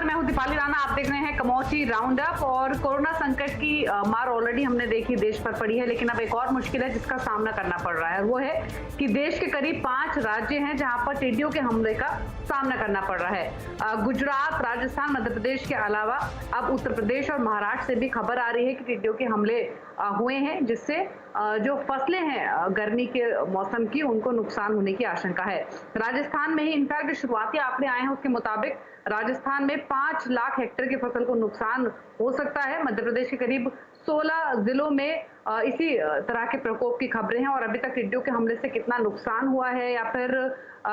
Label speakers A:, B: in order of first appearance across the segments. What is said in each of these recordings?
A: नमस्कार, मैं हूं दीपाली राणा। आप देख रहे हैं कमोची राउंड अप। और कोरोना संकट की मार ऑलरेडी हमने देखी देश पर पड़ी है, लेकिन अब एक और मुश्किल है जिसका सामना करना पड़ रहा है। वो है कि देश के करीब 5 राज्य हैं जहां पर टिड्डियों के हमले का सामना करना पड़ रहा है। गुजरात, राजस्थान, मध्य प्रदेश के अलावा अब उत्तर प्रदेश और महाराष्ट्र से भी खबर आ रही है कि टिड्डियों के हमले हुए हैं, जिससे जो फसलें हैं गर्मी के मौसम की, उनको नुकसान होने की आशंका है। राजस्थान में ही इनफैक्ट शुरुआती आंकड़े आए हैं, उसके मुताबिक राजस्थान में 5 लाख हेक्टेयर की फसल को नुकसान हो सकता है। मध्य प्रदेश के करीब 16 जिलों में इसी तरह के प्रकोप की खबरें हैं। और अभी तक टिड्डियों के हमले से कितना नुकसान हुआ है या फिर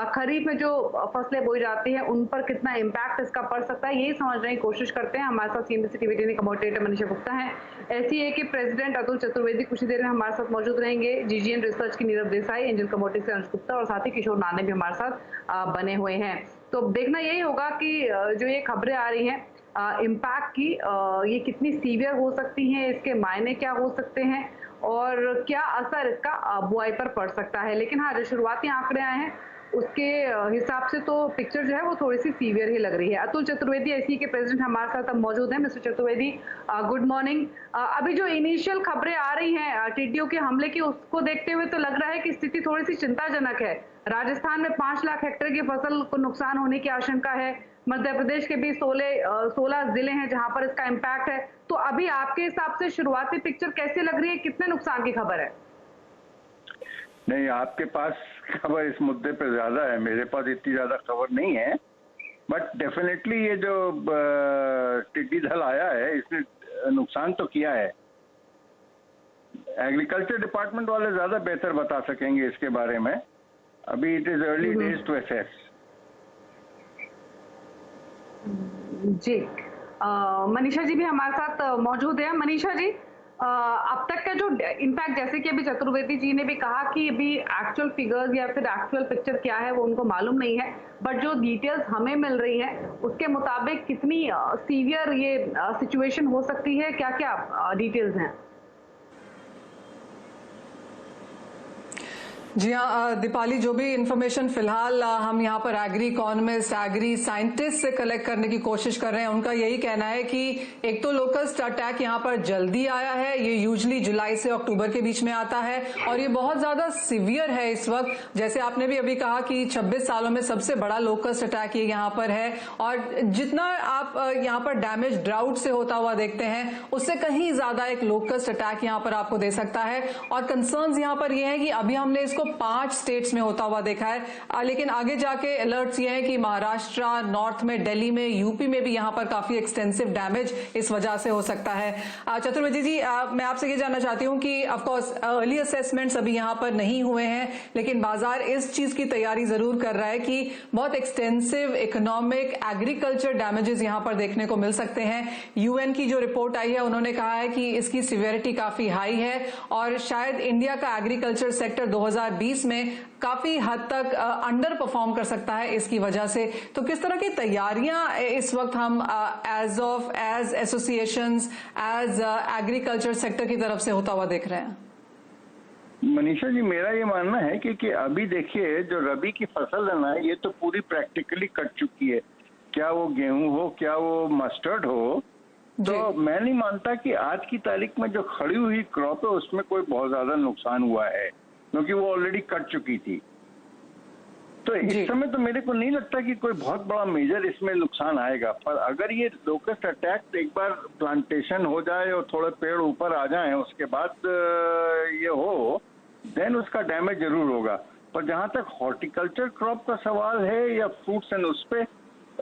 A: खरीफ में जो फसलें बोई जाती हैं उन पर कितना इम्पैक्ट इसका पड़ सकता है, यही समझने की कोशिश करते हैं। हमारे साथ सीएनबीसी टीवी कमोडेटर मनीषा गुप्ता हैं, एससीए के प्रेसिडेंट अतुल चतुर्वेदी कुछ ही देर में हमारे साथ मौजूद रहेंगे, जीजीएन रिसर्च की नीरव देसाई, एंजल कमोडिटी से अंश गुप्ता और साथ ही किशोर नाने भी हमारे साथ बने हुए हैं। तो देखना यही होगा कि जो ये खबरें आ रही हैं इम्पैक्ट की, ये कितनी सीवियर हो सकती हैं, इसके मायने क्या हो सकते हैं और क्या असर इसका बुआई पर पड़ सकता है। लेकिन हाँ, जो शुरुआती आंकड़े आए हैं उसके हिसाब से तो पिक्चर जो है वो थोड़ी सी सीवियर ही लग रही है। अतुल चतुर्वेदी एससी के प्रेसिडेंट हमारे साथ अब मौजूद हैं। Mister Chaturvedi, good morning. अभी जो इनिशियल खबरें आ रही हैं टिड्डियों के हमले की, उसको देखते हुए तो लग रहा है कि स्थिति थोड़ी सी चिंताजनक है। राजस्थान में 5 लाख हेक्टेयर की फसल को नुकसान होने की आशंका है। मध्य प्रदेश के भी 16 जिले हैं जहां पर इसका इम्पैक्ट है। तो अभी आपके हिसाब से शुरुआती पिक्चर कैसे लग रही है, कितने नुकसान की खबर है?
B: नहीं, आपके पास खबर इस मुद्दे पे ज्यादा है, मेरे पास इतनी ज्यादा खबर नहीं है। बट डेफिनेटली ये जो टिड्डी दल आया है इसने नुकसान तो किया है। एग्रीकल्चर डिपार्टमेंट वाले ज्यादा बेहतर बता सकेंगे इसके बारे में। अभी it is early days to assess.
A: जी, मनीषा जी भी हमारे साथ मौजूद है। मनीषा जी, अब तक का जो इनफैक्ट जैसे कि अभी चतुर्वेदी जी ने भी कहा कि अभी एक्चुअल फिगर्स या फिर एक्चुअल पिक्चर क्या है वो उनको मालूम नहीं है, बट जो डिटेल्स हमें मिल रही हैं उसके मुताबिक कितनी सीवियर ये सिचुएशन हो सकती है, क्या क्या डिटेल्स हैं?
C: जी हाँ दीपाली, जो भी इंफॉर्मेशन फिलहाल हम यहाँ पर एग्री इकोनॉमिस्ट, एग्री साइंटिस्ट से कलेक्ट करने की कोशिश कर रहे हैं, उनका यही कहना है कि एक तो लोकस्ट अटैक यहाँ पर जल्दी आया है। ये यूजुअली जुलाई से अक्टूबर के बीच में आता है और ये बहुत ज्यादा सिवियर है इस वक्त। जैसे आपने भी अभी कहा कि 26 सालों में सबसे बड़ा लोकस्ट अटैक ये यहाँ पर है। और जितना आप यहाँ पर डैमेज ड्राउट से होता हुआ देखते हैं उससे कहीं ज्यादा एक लोकस्ट अटैक यहाँ पर आपको दे सकता है। और कंसर्न्स यहाँ पर ये है कि अभी हमने इसको 5 स्टेट्स में होता हुआ देखा है, लेकिन आगे जाके अलर्ट्स ये हैं कि महाराष्ट्र, नॉर्थ में दिल्ली में, यूपी में भी यहाँ पर काफी एक्सटेंसिव डैमेज इस वजह से हो सकता है। चतुर्वेदी जी, मैं आपसे ये जानना चाहती हूँ कि ऑफ कोर्स अर्ली असेसमेंट्स अभी यहाँ पर नहीं हुए हैं, लेकिन बाजार इस चीज की तैयारी जरूर कर रहा है कि बहुत एक्सटेंसिव इकोनॉमिक, एग्रीकल्चर डैमेजेस यहाँ पर देखने को मिल सकते हैं। यूएन की जो रिपोर्ट आई है उन्होंने कहा है कि इसकी सिवियरिटी काफी हाई है और शायद इंडिया का एग्रीकल्चर सेक्टर 2020 में काफी हद तक अंडर परफॉर्म कर सकता है इसकी वजह से। तो किस तरह की तैयारियां इस वक्त हम as associations, as agriculture sector की तरफ से होता हुआ देख रहे हैं?
B: मनीषा जी, मेरा ये मानना है कि अभी देखिए जो रबी की फसल है ना, ये तो पूरी प्रैक्टिकली कट चुकी है। क्या वो गेहूं हो, क्या वो मस्टर्ड हो, तो मैं नहीं मानता कि आज की तारीख में जो खड़ी हुई क्रॉप है उसमें कोई बहुत ज्यादा नुकसान हुआ है, क्योंकि वो ऑलरेडी कट चुकी थी। तो इस समय तो मेरे को नहीं लगता कि कोई बहुत बड़ा मेजर इसमें नुकसान आएगा। पर अगर ये लोकस्ट अटैक एक बार प्लांटेशन हो जाए और थोड़े पेड़ ऊपर आ जाएं, उसके बाद ये हो, देन उसका डैमेज जरूर होगा। पर जहां तक हॉर्टिकल्चर क्रॉप का सवाल है या फ्रूट्स एंड उस पे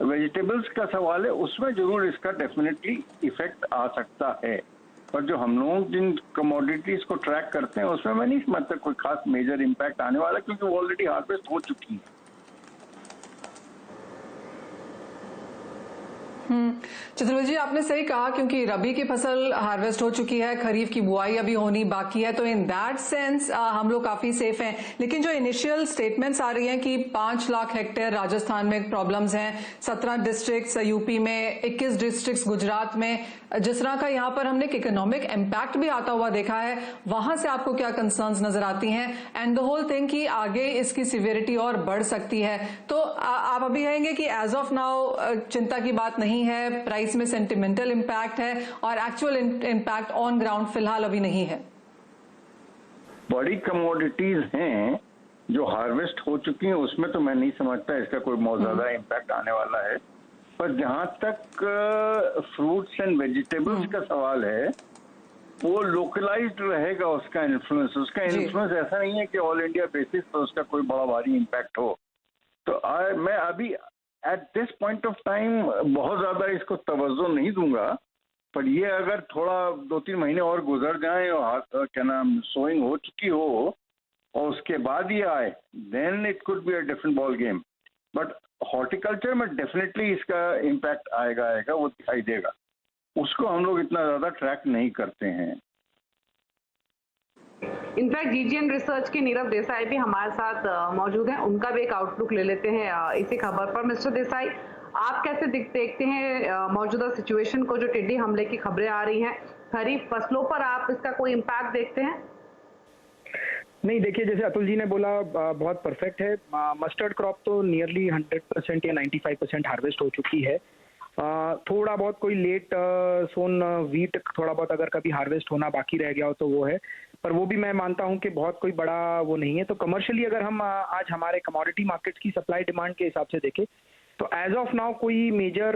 B: वेजिटेबल्स का सवाल है, उसमें जरूर इसका डेफिनेटली इफेक्ट आ सकता है। पर जो हम लोग जिन कमोडिटीज को ट्रैक करते हैं उसमें मैं नहीं समझता कोई खास मेजर इम्पैक्ट आने वाला, क्योंकि वो ऑलरेडी हार्वेस्ट हो चुकी है।
C: चतुर्वेदी जी, आपने सही कहा, क्योंकि रबी की फसल हार्वेस्ट हो चुकी है, खरीफ की बुआई अभी होनी बाकी है, तो इन दैट सेंस हम लोग काफी सेफ हैं। लेकिन जो इनिशियल स्टेटमेंट्स आ रही हैं कि 5 लाख हेक्टेयर राजस्थान में प्रॉब्लम्स हैं, 17 डिस्ट्रिक्ट्स यूपी में, 21 डिस्ट्रिक्ट्स गुजरात में, जिस तरह का यहाँ पर हमने एक इकोनॉमिक इम्पैक्ट भी आता हुआ देखा है, वहां से आपको क्या कंसर्न्स नजर आती हैं? एंड द होल थिंग कि आगे इसकी सिवियरिटी और बढ़ सकती है। तो आप अभी कहेंगे कि एज ऑफ नाउ चिंता की बात नहीं नहीं है, प्राइस में सेंटिमेंटल इम्पैक्ट है और एक्चुअल इम्पैक्ट ऑन ग्राउंड फिलहाल अभी नहीं है?
B: बड़ी कमोडिटीज हैं जो हार्वेस्ट हो चुकी हैं, उसमें तो मैं नहीं समझता इसका कोई बहुत ज्यादा इम्पैक्ट आने वाला है। पर जहां तक फ्रूट्स एंड वेजिटेबल्स का सवाल है, वो लोकलाइज्ड रहेगा उसका इन्फ्लुएंस। उसका इन्फ्लुएंस ऐसा नहीं है कि ऑल इंडिया बेसिस पर उसका कोई बड़ा भारी इम्पैक्ट हो। तो मैं अभी at this point of time बहुत ज्यादा इसको तवज्जो नहीं दूंगा। पर ये अगर थोड़ा 2-3 महीने और गुजर जाएं और क्या नाम सोइंग हो चुकी हो और उसके बाद ये आए, then it could be a different ball game. But horticulture में डेफिनेटली इसका इम्पैक्ट आएगा, वो दिखाई देगा। उसको हम लोग इतना ज्यादा ट्रैक नहीं करते हैं।
A: इनफैक्ट जीजीएन रिसर्च के नीरव देसाई भी हमारे साथ मौजूद हैं, उनका भी एक आउटलुक ले लेते हैं इसी खबर पर। मिस्टर देसाई, आप कैसे देखते हैं मौजूदा सिचुएशन को, जो टिड्डी हमले की खबरें आ रही हैं, खरीफ फसलों पर आप इसका कोई इम्पैक्ट देखते हैं?
D: नहीं, देखिए, जैसे अतुल जी ने बोला बहुत परफेक्ट है। मस्टर्ड क्रॉप तो नियरली 100% या 95% हार्वेस्ट हो चुकी है। थोड़ा बहुत कोई लेट सोन वीट थोड़ा बहुत अगर कभी हार्वेस्ट होना बाकी रह गया हो तो वो है, पर वो भी मैं मानता हूं कि बहुत कोई बड़ा वो नहीं है। तो कमर्शियली अगर हम आज हमारे कमोडिटी मार्केट्स की सप्लाई डिमांड के हिसाब से देखें तो एज ऑफ नाउ कोई मेजर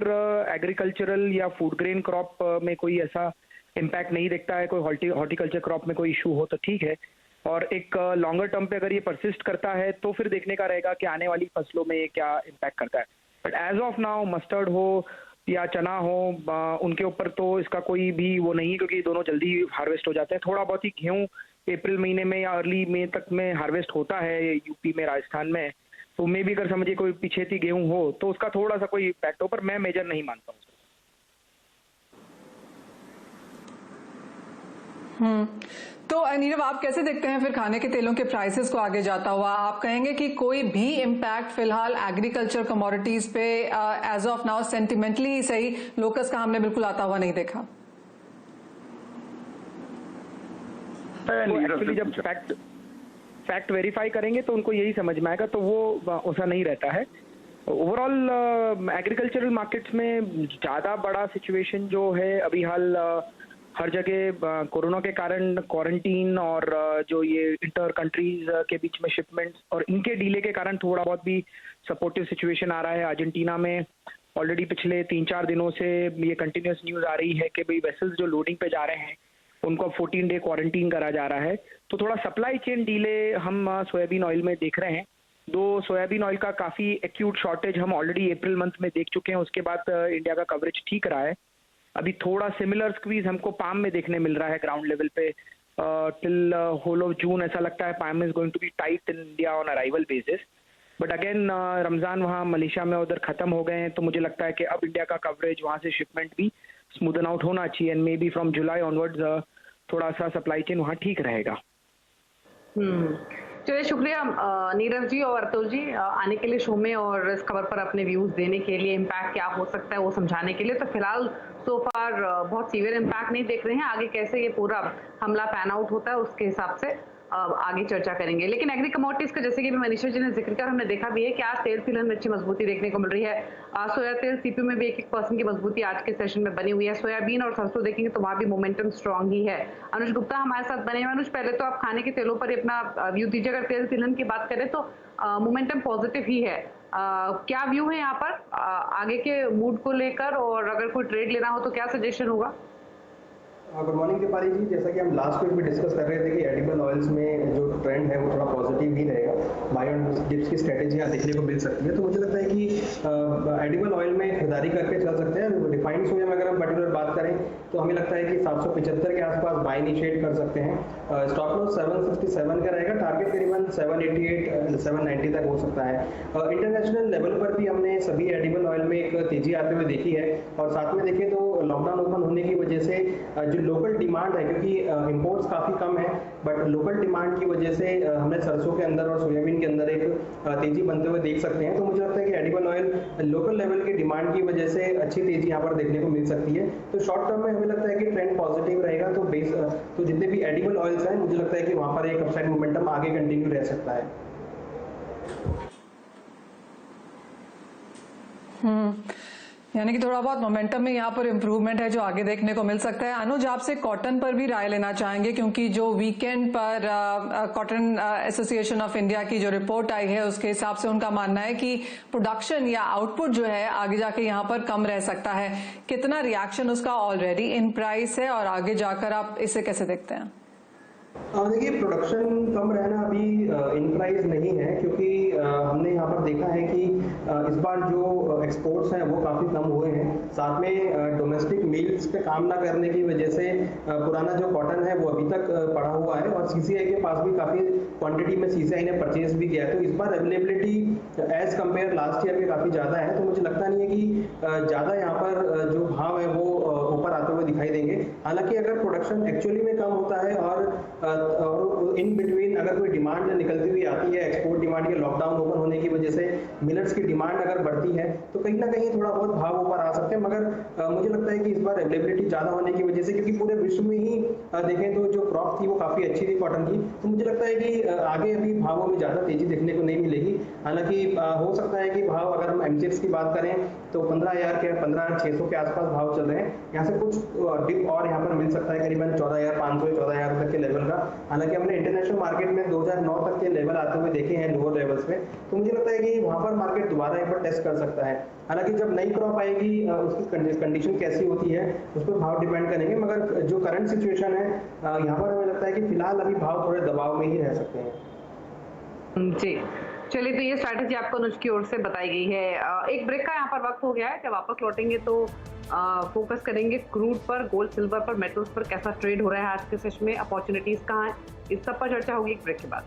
D: एग्रीकल्चरल या फूड ग्रेन क्रॉप में कोई ऐसा इम्पैक्ट नहीं दिखता है। कोई हॉर्टिकल्चर क्रॉप में कोई इशू हो तो ठीक है, और एक लॉन्गर टर्म पे अगर ये परसिस्ट करता है तो फिर देखने का रहेगा कि आने वाली फसलों में ये क्या इम्पैक्ट करता है। But as of now mustard हो या चना हो, उनके ऊपर तो इसका कोई भी वो नहीं है, क्योंकि दोनों जल्दी हार्वेस्ट हो जाते हैं। थोड़ा बहुत ही गेहूँ अप्रैल महीने में या अर्ली मई तक में हार्वेस्ट होता है यूपी में, राजस्थान में। तो मे भी अगर समझिए कोई पिछेती गेहूँ हो तो उसका थोड़ा सा कोई इम्पैक्ट हो, पर मैं मेजर नहीं मानता हूँ।
C: तो नीरव, आप कैसे देखते हैं फिर खाने के तेलों के प्राइसेस को आगे जाता हुआ? आप कहेंगे कि कोई भी इम्पैक्ट फिलहाल एग्रीकल्चर कमोडिटीज पे एज ऑफ नाउ सेंटिमेंटली ही सही, लोकस का हमने बिल्कुल आता हुआ नहीं देखा?
D: एक्चुअली जब फैक्ट वेरीफाई करेंगे तो उनको यही समझ में आएगा, तो वो ऐसा नहीं रहता है। ओवरऑल एग्रीकल्चरल मार्केट्स में ज़्यादा बड़ा सिचुएशन जो है अभी हाल हर जगह कोरोना के कारण क्वारंटीन और जो ये इंटर कंट्रीज के बीच में शिपमेंट्स और इनके डीले के कारण थोड़ा बहुत भी सपोर्टिव सिचुएशन आ रहा है। अर्जेंटीना में ऑलरेडी पिछले 3-4 दिनों से ये कंटिन्यूस न्यूज़ आ रही है कि भाई वेसल्स जो लोडिंग पे जा रहे हैं उनको 14 डे क्वारंटीन करा जा रहा है। तो थोड़ा सप्लाई चेन डीले हम सोयाबीन ऑयल में देख रहे हैं। सोयाबीन ऑयल का काफ़ी एक्यूट शॉर्टेज हम ऑलरेडी अप्रैल मंथ में देख चुके हैं। उसके बाद इंडिया का कवरेज ठीक रहा है। अभी थोड़ा सिमिलर स्क्वीज हमको पाम में देखने मिल रहा है ग्राउंड लेवल पे। टिल होल ऑफ जून ऐसा लगता है palm is going to be tight in India on arrival basis. But again Ramzan वहाँ मलेशिया में उधर खत्म हो गए हैं, तो मुझे लगता है कि अब इंडिया का कवरेज वहाँ से शिपमेंट भी स्मूदन आउट होना चाहिए, and may be from July onwards थोड़ा सा सप्लाई चेन वहाँ ठीक रहेगा।
A: चलिए, शुक्रिया नीरव जी और अतुल जी आने के लिए शो में और इस खबर पर अपने व्यूज देने के लिए, इम्पैक्ट क्या हो सकता है वो समझाने के लिए। तो फिलहाल सो फार बहुत सीवियर इम्पैक्ट नहीं देख रहे हैं। आगे कैसे ये पूरा हमला पैन आउट होता है उसके हिसाब से आगे चर्चा करेंगे। लेकिन एग्री कमोडिटीज का जैसे कि मनीषा जी ने जिक्र किया, हमने देखा भी है कि आज तेल तिलहन में अच्छी मजबूती देखने को मिल रही है। सोया तेल सीपीयू में भी 1% की मजबूती आज के सेशन में बनी हुई है। सोयाबीन और सरसों देखेंगे तो वहां भी मोमेंटम स्ट्रांग ही है। अनुज गुप्ता हमारे साथ बने हुए। अनुज, पहले तो आप खाने के तेलों पर अपना व्यू दीजिए। अगर तेल तिलहन की बात करें तो मोमेंटम पॉजिटिव ही है। क्या व्यू है यहाँ पर आगे के मूड को लेकर, और अगर कोई ट्रेड लेना हो तो क्या सजेशन होगा?
E: गुड मॉर्निंग दीपाली जी। जैसा कि हम लास्ट वीक भी डिस्कस कर रहे थे कि एडिबल ऑयल्स में जो ट्रेंड है वो थोड़ा पॉजिटिव ही रहेगा। बाय ऑन डिप्स की स्ट्रेटेजी यहाँ देखने को मिल सकती है। तो मुझे लगता है कि एडिबल ऑयल में खरीदारी करके चल सकते हैं। रिफाइंड सोया में अगर हम पर्टिकुलर बात करें तो हमें लगता है कि 775 के आसपास बाय इनिशिएट कर सकते हैं। स्टॉप लॉस 767 का रहेगा, टारगेट करीबन 788 790 तक हो सकता है। इंटरनेशनल लेवल पर भी हमने सभी एडिबल ऑयल में एक तेजी आते हुए देखी है। और साथ में देखें तो लॉकडाउन ओपन होने की वजह से जो लोकल डिमांड है, क्योंकि इंपोर्ट्स काफ़ी कम है, बट लोकल डिमांड की वजह से हमने सरसों के अंदर और सोयाबीन के अंदर एक तेजी बनते हुए देख सकते हैं। तो मुझे लगता है कि एडिबल ऑयल लोकल लेवल की डिमांड की वजह से अच्छी तेजी यहाँ पर देखने को मिल सकती है। तो शॉर्ट टर्म में हमें लगता है कि ट्रेंड पॉजिटिव रहेगा। तो जितने भी एडिबल ऑयल्स हैं मुझे लगता है कि वहाँ पर एक अपसाइड मोमेंटम आगे कंटिन्यू रह सकता है।
C: यानी कि थोड़ा बहुत मोमेंटम में यहाँ पर इम्प्रूवमेंट है जो आगे देखने को मिल सकता है। अनुज, आपसे कॉटन पर भी राय लेना चाहेंगे, क्योंकि जो वीकेंड पर कॉटन एसोसिएशन ऑफ इंडिया की जो रिपोर्ट आई है उसके हिसाब से उनका मानना है कि प्रोडक्शन या आउटपुट जो है आगे जाके यहाँ पर कम रह सकता है। कितना रिएक्शन उसका ऑलरेडी इन प्राइस है और आगे जाकर आप इसे कैसे देखते हैं?
E: देखिए, प्रोडक्शन कम रहना अभी इन प्राइस नहीं है, क्योंकि हमने यहाँ पर देखा है कि इस बार जो एक्सपोर्ट्स हैं वो काफ़ी कम हुए हैं। साथ में डोमेस्टिक मिल्स पे काम ना करने की वजह से पुराना जो कॉटन है वो अभी तक पड़ा हुआ है, और सीसीआई के पास भी काफ़ी क्वांटिटी में सीसीआई ने परचेज भी किया है। तो इस बार availability as compare last year के काफ़ी ज़्यादा है। तो मुझे लगता नहीं है कि ज़्यादा यहाँ पर जो भाव है वो ऊपर आते हुए दिखाई देंगे। हालांकि अगर प्रोडक्शन एक्चुअली में कम होता है और इन बिटवीन अगर कोई डिमांड निकलती हुई आती है, एक्सपोर्ट डिमांड या लॉकडाउन ओपन होने की वजह से मिलट्स की डिमांड अगर बढ़ती है, तो कहीं ना कहीं थोड़ा बहुत भाव ऊपर आ सकते हैं। मगर मुझे लगता है कि इस बार अवेलेबिलिटी ज़्यादा होने की वजह से, क्योंकि पूरे विश्व में ही देखें तो जो क्रॉप थी वो काफ़ी अच्छी थी कॉटन की, तो मुझे लगता है कि आगे अभी भावों में ज़्यादा तेजी देखने को नहीं मिलेगी। हालांकि हो सकता है कि भाव, अगर हम एमसीएक्स की बात करें तो 15,000 के 15,600 के आसपास भाव चल रहे हैं। यहाँ से कुछ डिप और यहाँ पर मिल सकता है, करीबन 14,500 14,000 तक के लेवल का। हालांकि हमने इंटरनेशनल मार्केट में 2009 तक के लेवल आते हुए देखे हैं लोअर लेवल्स पे, तो मुझे लगता है कि वहाँ पर मार्केट दोबारा एक बार टेस्ट कर सकता है। हालांकि जब नई क्रॉप आएगी उसकी कंडीशन कैसी होती है उस पर भाव डिपेंड करेंगे, मगर जो करंट सिचुएशन है यहाँ पर हमें लगता है कि फिलहाल अभी भाव थोड़े दबाव में ही रह सकते हैं।
A: जी, चलिए, तो ये स्ट्रैटेजी आपको अनुज की ओर से बताई गई है। एक ब्रेक का यहाँ पर वक्त हो गया है। जब वापस लौटेंगे तो फोकस करेंगे क्रूड पर, गोल्ड सिल्वर पर, मेटल्स पर कैसा ट्रेड हो रहा है आज के सेशन में, अपॉर्चुनिटीज कहाँ है, इस सब पर चर्चा होगी एक ब्रेक के बाद।